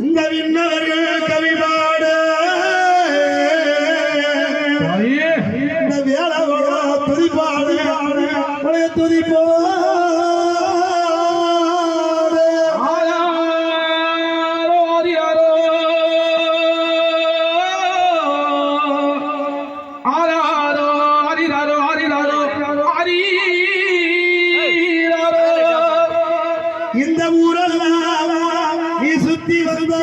இந்த விண்ணவர்கள் கவிபாட இந்த வேளவோட துதிப்பாடு துதிப்போ இந்த ஊரெல்லாம் நீ சுத்தி வந்த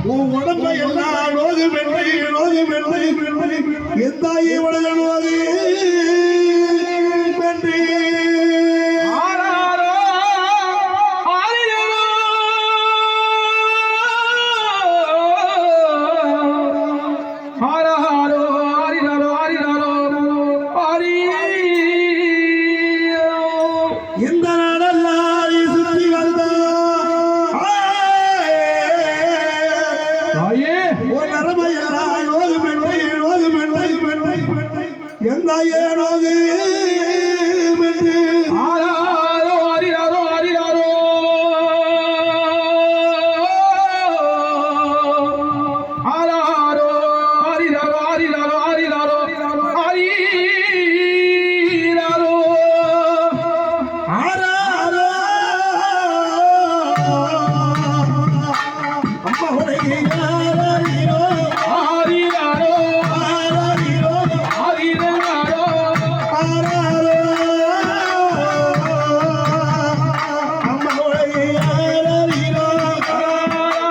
உன் உடம்பை எல்லாம் நோகு மென்மை எந்தாயே வளரணும்